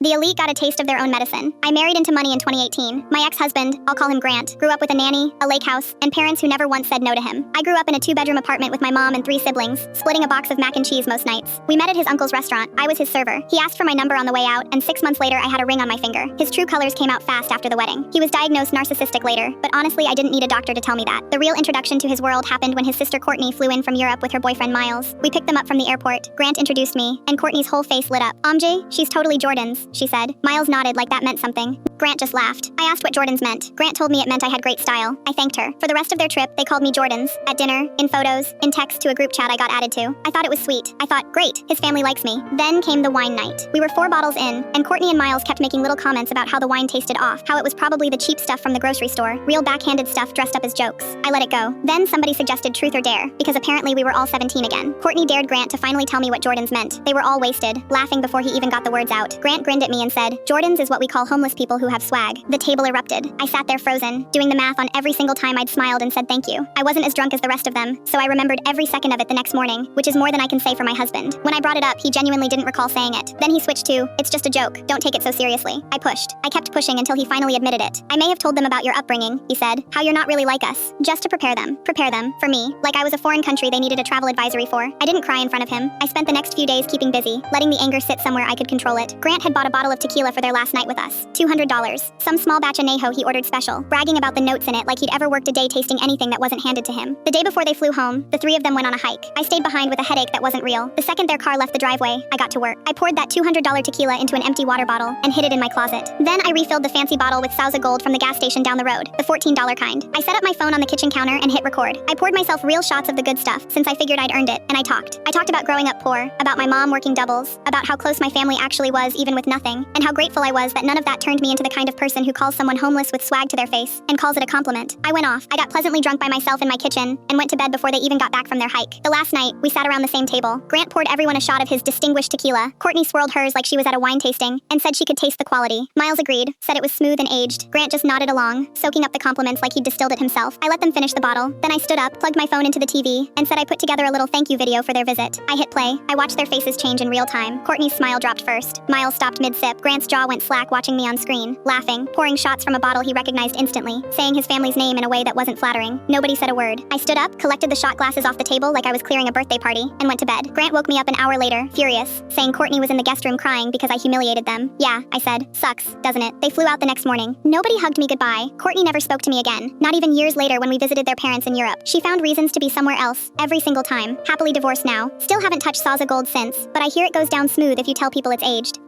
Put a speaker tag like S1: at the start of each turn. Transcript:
S1: The elite got a taste of their own medicine. I married into money in 2018. My ex-husband, I'll call him Grant, grew up with a nanny, a lake house, and parents who never once said no to him. I grew up in a 2-bedroom apartment with my mom and 3 siblings, splitting a box of mac and cheese most nights. We met at his uncle's restaurant. I was his server. He asked for my number on the way out, and 6 months later I had a ring on my finger. His true colors came out fast after the wedding. He was diagnosed narcissistic later, but honestly I didn't need a doctor to tell me that. The real introduction to his world happened when his sister Courtney flew in from Europe with her boyfriend Miles. We picked them up from the airport. Grant introduced me, and Courtney's whole face lit up. She's totally Jordan's, she said. Miles nodded like that meant something. Grant just laughed. I asked what Jordan's meant. Grant told me it meant I had great style. I thanked her. For the rest of their trip, they called me Jordan's. At dinner, in photos, in text to a group chat I got added to. I thought it was sweet. I thought, great, his family likes me. Then came the wine night. We were 4 bottles in, and Courtney and Miles kept making little comments about how the wine tasted off, how it was probably the cheap stuff from the grocery store, real backhanded stuff dressed up as jokes. I let it go. Then somebody suggested truth or dare, because apparently we were all 17 again. Courtney dared Grant to finally tell me what Jordan's meant. They were all wasted, laughing before he even got the words out. Grant grinned at me and said, Jordan's is what we call homeless people who have swag. The table erupted. I sat there frozen, doing the math on every single time I'd smiled and said thank you. I wasn't as drunk as the rest of them, so I remembered every second of it the next morning, which is more than I can say for my husband. When I brought it up, he genuinely didn't recall saying it. Then he switched to, it's just a joke, don't take it so seriously. I pushed. I kept pushing until he finally admitted it. I may have told them about your upbringing, he said, how you're not really like us. Just to prepare them, for me, like I was a foreign country they needed a travel advisory for. I didn't cry in front of him. I spent the next few days keeping busy, letting the anger sit somewhere I could control it. Grant had bought a bottle of tequila for their last night with us. $200. Some small batch añejo he ordered special, bragging about the notes in it like he'd ever worked a day tasting anything that wasn't handed to him. The day before they flew home, the 3 of them went on a hike. I stayed behind with a headache that wasn't real. The second their car left the driveway, I got to work. I poured that $200 tequila into an empty water bottle and hid it in my closet. Then I refilled the fancy bottle with Sauza Gold from the gas station down the road, the $14 kind. I set up my phone on the kitchen counter and hit record. I poured myself real shots of the good stuff, since I figured I'd earned it, and I talked. I talked about growing up poor, about my mom working doubles, about how close my family actually was even with nothing, and how grateful I was that none of that turned me into the kind of person who calls someone homeless with swag to their face and calls it a compliment. I went off. I got pleasantly drunk by myself in my kitchen and went to bed before they even got back from their hike. The last night, we sat around the same table. Grant poured everyone a shot of his distinguished tequila. Courtney swirled hers like she was at a wine tasting and said she could taste the quality. Miles agreed, said it was smooth and aged. Grant just nodded along, soaking up the compliments like he'd distilled it himself. I let them finish the bottle. Then I stood up, plugged my phone into the TV, and said I put together a little thank you video for their visit. I hit play. I watched their faces change in real time. Courtney's smile dropped first. Miles stopped mid-sip. Grant's jaw went slack watching me on screen, laughing, pouring shots from a bottle he recognized instantly, saying his family's name in a way that wasn't flattering. Nobody said a word. I stood up, collected the shot glasses off the table like I was clearing a birthday party, and went to bed. Grant woke me up an hour later, furious, saying Courtney was in the guest room crying because I humiliated them. Yeah, I said. Sucks, doesn't it? They flew out the next morning. Nobody hugged me goodbye. Courtney never spoke to me again. Not even years later when we visited their parents in Europe. She found reasons to be somewhere else, every single time. Happily divorced now. Still haven't touched Sauza Gold since, but I hear it goes down smooth if you tell people it's aged.